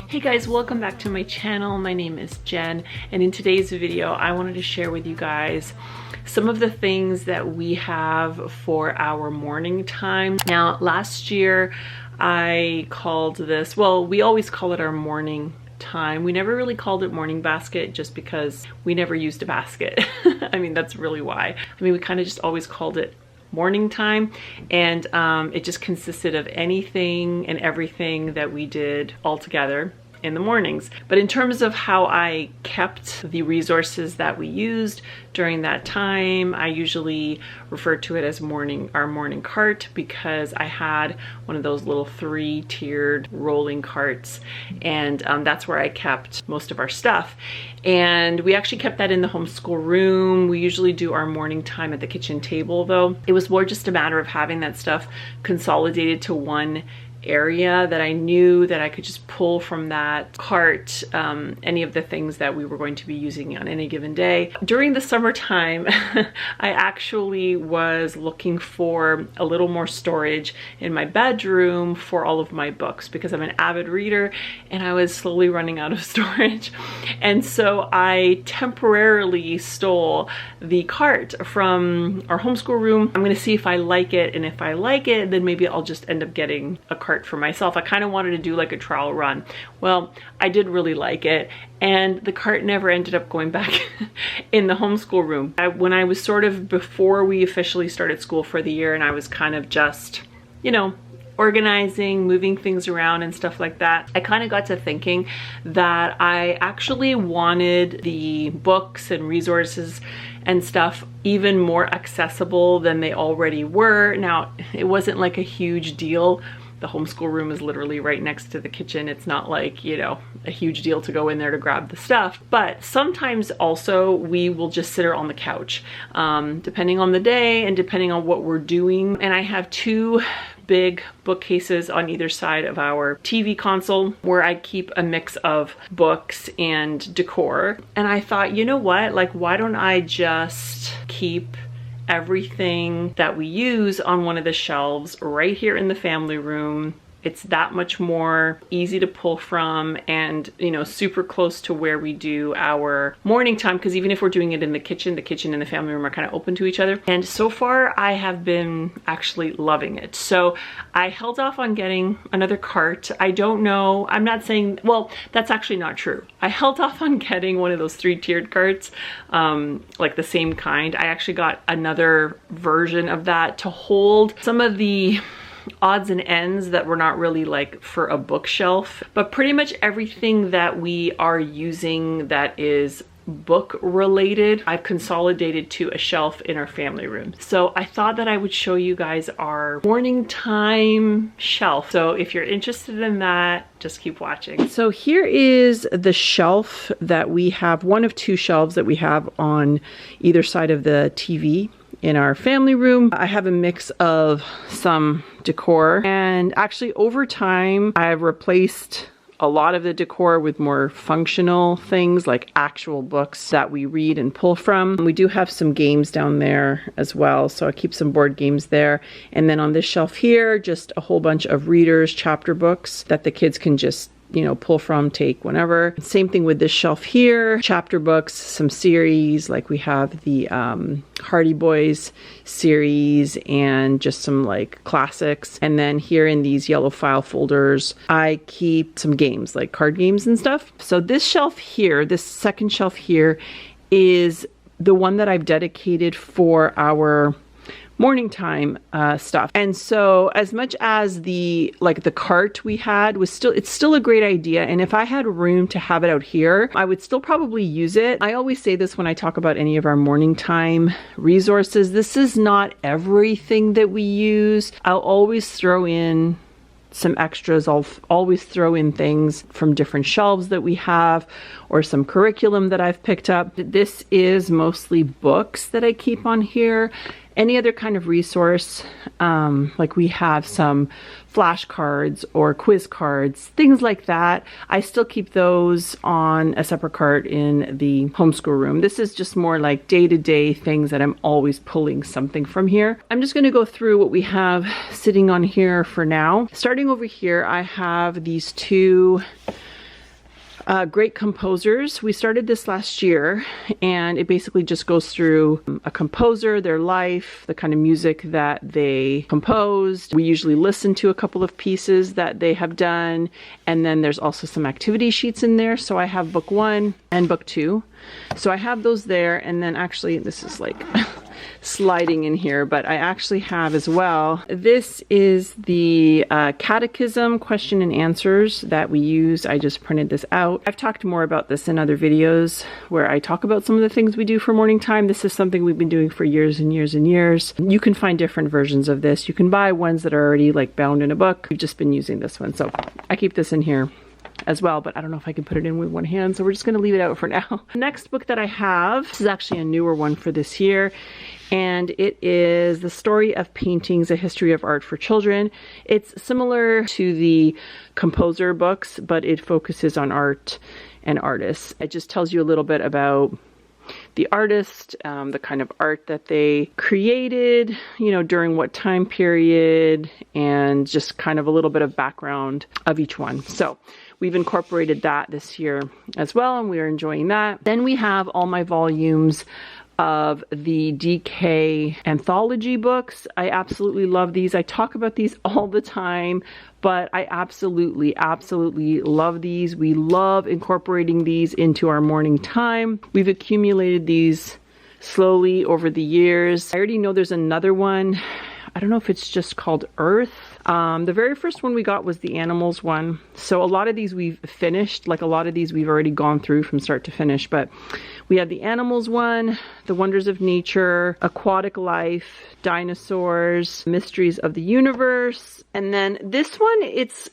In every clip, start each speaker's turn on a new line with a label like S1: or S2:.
S1: Hey guys, welcome back to my channel. My name is Jen, and in today's video I wanted to share with you guys some of the things that we have for our morning time. Now last year I called this, well, we always call it our morning time. We never really called it morning basket just because we never used a basket. I mean, that's really why. I mean, we kind of just always called it morning time, and it just consisted of anything and everything that we did all together in the mornings. But in terms of how I kept the resources that we used during that time, I usually refer to it as our morning cart, because I had one of those little 3-tiered rolling carts, and that's where I kept most of our stuff. And we actually kept that in the homeschool room. We usually do our morning time at the kitchen table though. It was more just a matter of having that stuff consolidated to one area that I knew that I could just pull from that cart any of the things that we were going to be using on any given day. During the summertime, I actually was looking for a little more storage in my bedroom for all of my books, because I'm an avid reader and I was slowly running out of storage. And so I temporarily stole the cart from our homeschool room. I'm gonna see if I like it, and if I like it, then maybe I'll just end up getting a cart for myself. I kind of wanted to do like a trial run. Well, I did really like it, and the cart never ended up going back in the homeschool room. When I was sort of before we officially started school for the year, and I was kind of just, you know, organizing, moving things around and stuff like that, I kind of got to thinking that I actually wanted the books and resources and stuff even more accessible than they already were. Now, it wasn't like a huge deal. The homeschool room is literally right next to the kitchen. It's not like, you know, a huge deal to go in there to grab the stuff. But sometimes also we will just sit on the couch, depending on the day and depending on what we're doing. And I have 2 big bookcases on either side of our TV console where I keep a mix of books and decor. And I thought, you know what, like, why don't I just keep everything that we use on one of the shelves right here in the family room. It's that much more easy to pull from, and, you know, super close to where we do our morning time, because even if we're doing it in the kitchen and the family room are kind of open to each other. And so far I have been actually loving it. So I held off on getting another cart. I don't know, I'm not saying, well, that's actually not true. I held off on getting one of those 3-tiered carts, like the same kind. I actually got another version of that to hold some of the odds and ends that were not really like for a bookshelf, but pretty much everything that we are using that is book related, I've consolidated to a shelf in our family room. So I thought that I would show you guys our morning time shelf. So if you're interested in that, just keep watching. So here is the shelf that we have, one of 2 shelves that we have on either side of the TV in our family room. I have a mix of some decor, and actually over time I've replaced a lot of the decor with more functional things like actual books that we read and pull from. We do have some games down there as well, so I keep some board games there. And then on this shelf here, just a whole bunch of readers, chapter books that the kids can just, you know, pull from, take whenever. Same thing with this shelf here, chapter books, some series, like we have the Hardy Boys series and just some like classics. And then here in these yellow file folders, I keep some games, like card games and stuff. So this shelf here, this second shelf here, is the one that I've dedicated for our morning time stuff. And so as much as the cart we had was it's still a great idea, and if I had room to have it out here, I would still probably use it. I always say this when I talk about any of our morning time resources. This is not everything that we use. I'll always throw in some extras. I'll always throw in things from different shelves that we have, or some curriculum that I've picked up. This is mostly books that I keep on here, any other kind of resource, like we have some flashcards or quiz cards, things like that, I still keep those on a separate cart in the homeschool room. This is just more like day-to-day things that I'm always pulling something from here. I'm just going to go through what we have sitting on here for now. Starting over here, I have these two great composers. We started this last year, and it basically just goes through a composer, their life, the kind of music that they composed. We usually listen to a couple of pieces that they have done, and then there's also some activity sheets in there. So I have book 1 and book 2. So I have those there, and then actually this is like sliding in here, but I actually have as well, this is the catechism question and answers that we use. I just printed this out. I've talked more about this in other videos where I talk about some of the things we do for morning time. This is something we've been doing for years and years and years. You can find different versions of this. You can buy ones that are already like bound in a book. We've just been using this one, so I keep this in here as well, but I don't know if I can put it in with one hand, so we're just going to leave it out for now. The next book that I have, this is actually a newer one for this year, and it is The Story of Paintings, A History of Art for Children. It's similar to the composer books, but it focuses on art and artists. It just tells you a little bit about the artist, the kind of art that they created, you know, during what time period, and just kind of a little bit of background of each one. So we've incorporated that this year as well, and we are enjoying that. Then we have all my volumes of the DK anthology books. I absolutely love these. I talk about these all the time, but I absolutely love these. We love incorporating these into our morning time. We've accumulated these slowly over the years. I already know there's another one. I don't know if it's just called Earth. The very first one we got was the animals one. So a lot of these we've finished, like a lot of these we've already gone through from start to finish, but we have the animals one, the wonders of nature, aquatic life, dinosaurs, mysteries of the universe. And then this one, it's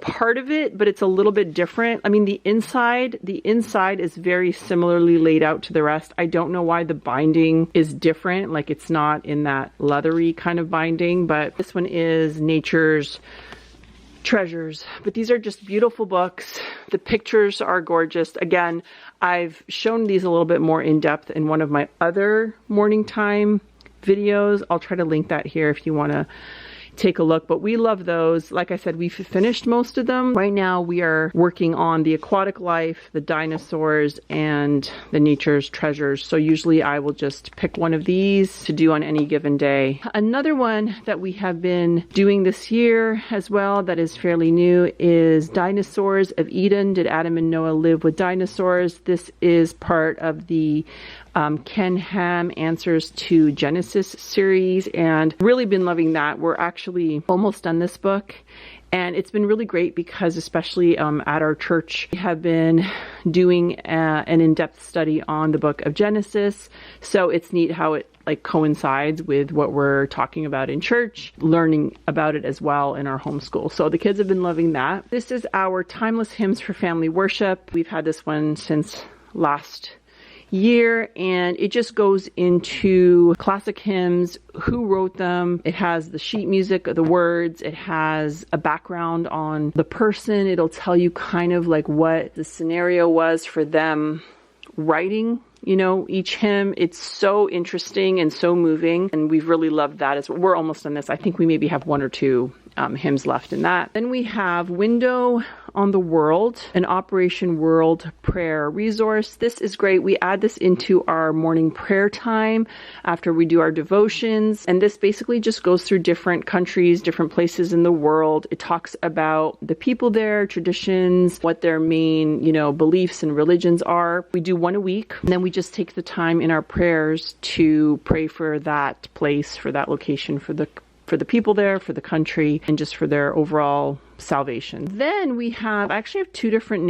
S1: part of it, but it's a little bit different. I mean, the inside is very similarly laid out to the rest. I don't know why the binding is different. Like, it's not in that leathery kind of binding, but this one is Nature's Treasures. But these are just beautiful books. The pictures are gorgeous. Again, I've shown these a little bit more in depth in one of my other morning time videos. I'll try to link that here if you want to take a look, but we love those. Like I said, we've finished most of them. Right now we are working on the aquatic life, the dinosaurs, and the Nature's Treasures. So usually I will just pick one of these to do on any given day. Another one that we have been doing this year as well that is fairly new is Dinosaurs of Eden. Did Adam and Noah live with dinosaurs? This is part of the Ken Ham Answers to Genesis series, and really been loving that. We're actually almost done this book, and it's been really great because especially at our church, we have been doing an in-depth study on the book of Genesis. So it's neat how it like coincides with what we're talking about in church, learning about it as well in our homeschool. So the kids have been loving that. This is our Timeless Hymns for Family Worship. We've had this one since last year, and it just goes into classic hymns, who wrote them. It has the sheet music of the words. It has a background on the person. It'll tell you kind of like what the scenario was for them writing, you know, each hymn. It's so interesting and so moving, and we've really loved that as well. We're almost done this. I think we maybe have one or two hymns left in that. Then we have Window on the World, an Operation World prayer resource. This is great. We add this into our morning prayer time after we do our devotions. And this basically just goes through different countries, different places in the world. It talks about the people there, traditions, what their main, you know, beliefs and religions are. We do one a week, and then we just take the time in our prayers to pray for that place, for that location, for the people there, for the country, and just for their overall salvation. Then we have, I actually have two different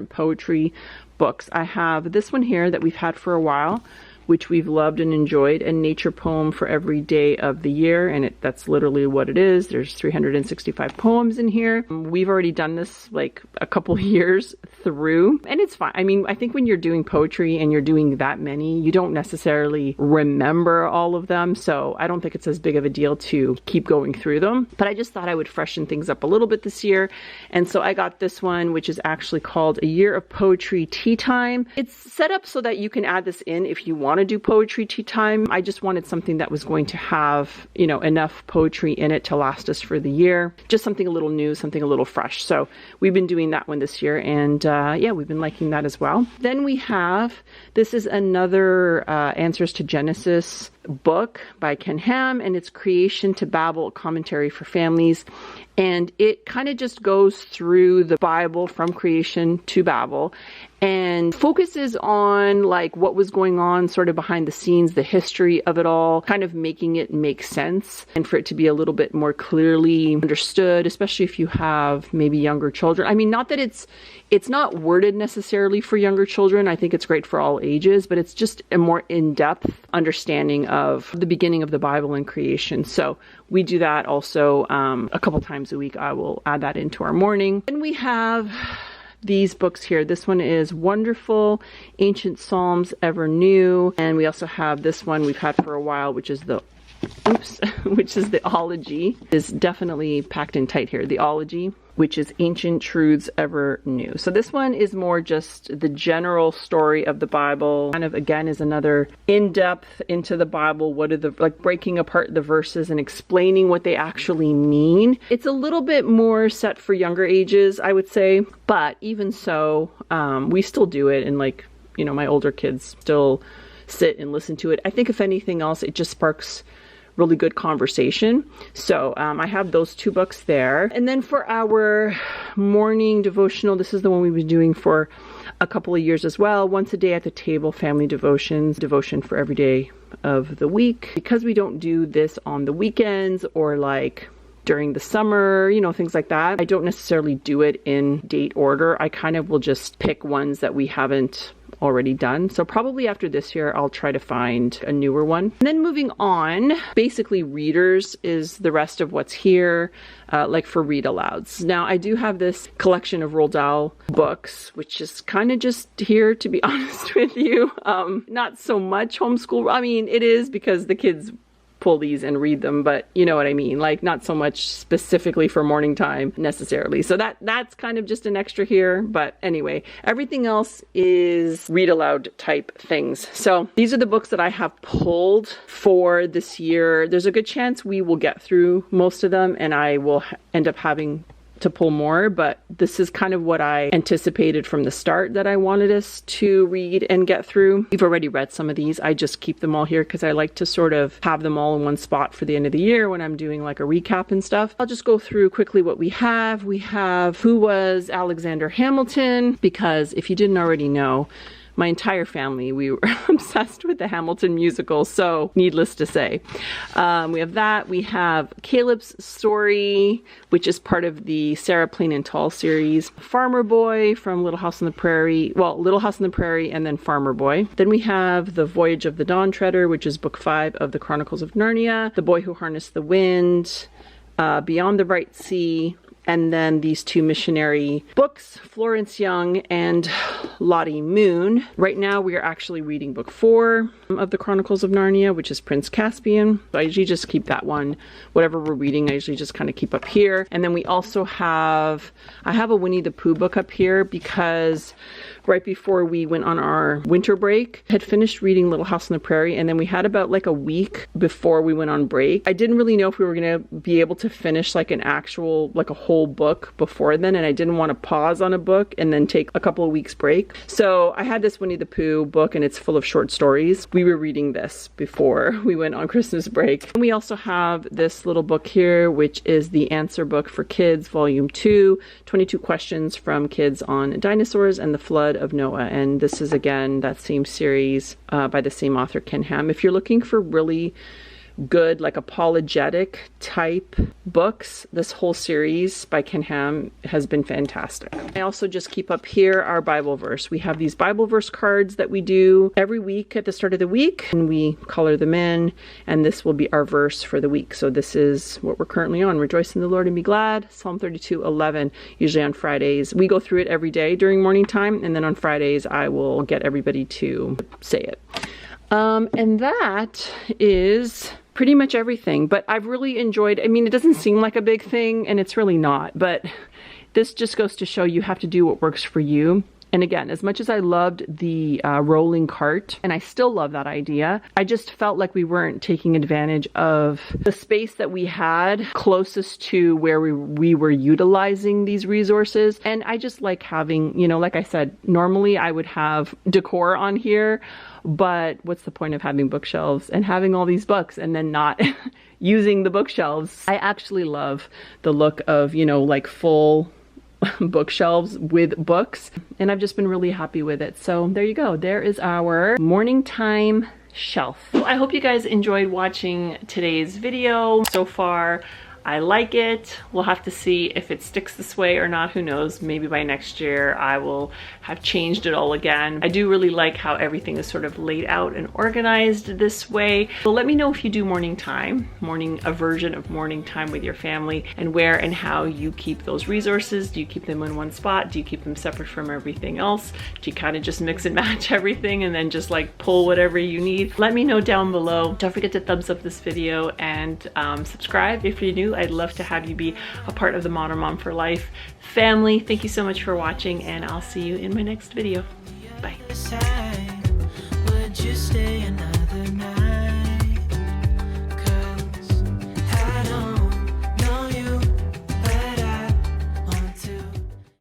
S1: poetry books. I have this one here that we've had for a while, which we've loved and enjoyed, a nature poem for every day of the year. And that's literally what it is. There's 365 poems in here. We've already done this like a couple years through, and it's fine. I mean, I think when you're doing poetry and you're doing that many, you don't necessarily remember all of them. So I don't think it's as big of a deal to keep going through them. But I just thought I would freshen things up a little bit this year. And so I got this one, which is actually called A Year of Poetry Tea Time. It's set up so that you can add this in if you want to do poetry tea time. I just wanted something that was going to have, you know, enough poetry in it to last us for the year. Just something a little new, something a little fresh. So we've been doing that one this year, and yeah, we've been liking that as well. Then we have, this is another Answers to Genesis book by Ken Ham, and it's Creation to Babel, a commentary for families. And it kind of just goes through the Bible from creation to Babel and focuses on like what was going on sort of behind the scenes, the history of it all, kind of making it make sense and for it to be a little bit more clearly understood, especially if you have maybe younger children. I mean, not that it's not worded necessarily for younger children. I think it's great for all ages, but it's just a more in-depth understanding of the beginning of the Bible and creation. So we do that also a couple times a week. I will add that into our morning. And we have these books here. This one is Wonderful, Ancient Psalms Ever New. And we also have this one we've had for a while, which is the Ology. Is definitely packed in tight here. The Ology, which is Ancient Truths Ever New. So this one is more just the general story of the Bible. Kind of, again, is another in-depth into the Bible. What are the, like, breaking apart the verses and explaining what they actually mean. It's a little bit more set for younger ages, I would say. But even so, we still do it. And like, you know, my older kids still sit and listen to it. I think if anything else, it just sparks really good conversation. So I have those two books there. And then for our morning devotional, this is the one we've been doing for a couple of years as well. Once a Day at the Table, Family Devotions, devotion for every day of the week. Because we don't do this on the weekends or like during the summer, you know, things like that, I don't necessarily do it in date order. I kind of will just pick ones that we haven't already done. So probably after this year, I'll try to find a newer one. And then moving on, basically readers is the rest of what's here, like for read alouds. Now I do have this collection of Roald Dahl books, which is kind of just here, to be honest with you. Not so much homeschool. I mean, it is because the kids pull these and read them, but you know what I mean, like not so much specifically for morning time necessarily. So that's kind of just an extra here. But anyway, everything else is read aloud type things. So these are the books that I have pulled for this year. There's a good chance we will get through most of them and I will end up having to pull more, but this is kind of what I anticipated from the start that I wanted us to read and get through. We've already read some of these. I just keep them all here because I like to sort of have them all in one spot for the end of the year when I'm doing like a recap and stuff. I'll just go through quickly what we have. We have Who Was Alexander Hamilton? Because if you didn't already know, my entire family, we were obsessed with the Hamilton musical, so needless to say. We have that. We have Caleb's Story, which is part of the Sarah Plain and Tall series. Farmer Boy from Little House on the Prairie. Well, Little House on the Prairie and then Farmer Boy. Then we have The Voyage of the Dawn Treader, which is book 5 of the Chronicles of Narnia. The Boy Who Harnessed the Wind. Beyond the Bright Sea. And then these two missionary books, Florence Young and Lottie Moon. Right now we are actually reading book 4 of the Chronicles of Narnia, which is Prince Caspian. So I usually just keep that one, whatever we're reading, I usually just kind of keep up here. And then we also have, I have a Winnie the Pooh book up here because right before we went on our winter break, I had finished reading Little House on the Prairie, and then we had about like a week before we went on break. I didn't really know if we were going to be able to finish like an actual, like a whole book before then, and I didn't want to pause on a book and then take a couple of weeks break. So I had this Winnie the Pooh book, and it's full of short stories. We were reading this before we went on Christmas break. And we also have this little book here, which is the Answer Book for Kids, Volume 2, 22 questions from kids on dinosaurs and the flood of Noah. And this is again that same series by the same author, Ken Ham. If you're looking for really good, like apologetic type books. This whole series by Ken Ham has been fantastic. I also just keep up here our Bible verse. We have these Bible verse cards that we do every week at the start of the week, and we color them in, and this will be our verse for the week. So this is what we're currently on. Rejoice in the Lord and be glad. Psalm 32:11. Usually on Fridays. We go through it every day during morning time, and then on Fridays I will get everybody to say it. And that is pretty much everything, but I've really enjoyed, I mean, it doesn't seem like a big thing, and it's really not, but this just goes to show you have to do what works for you. And again, as much as I loved the rolling cart, and I still love that idea, I just felt like we weren't taking advantage of the space that we had closest to where we were utilizing these resources. And I just like having, you know, like I said, normally I would have decor on here, but what's the point of having bookshelves and having all these books and then not using the bookshelves? I actually love the look of, you know, like full bookshelves with books, and I've just been really happy with it. So there you go. There is our morning time shelf. Well, I hope you guys enjoyed watching today's video. So far, I like it. We'll have to see if it sticks this way or not. Who knows? Maybe by next year I will have changed it all again. I do really like how everything is sort of laid out and organized this way. So let me know if you do morning time, a version of morning time with your family, and where and how you keep those resources. Do you keep them in one spot? Do you keep them separate from everything else? Do you kind of just mix and match everything and then just like pull whatever you need? Let me know down below. Don't forget to thumbs up this video and subscribe if you're new. I'd love to have you be a part of the Modern Mom for Life family. Thank you so much for watching, and I'll see you in my next video. Bye.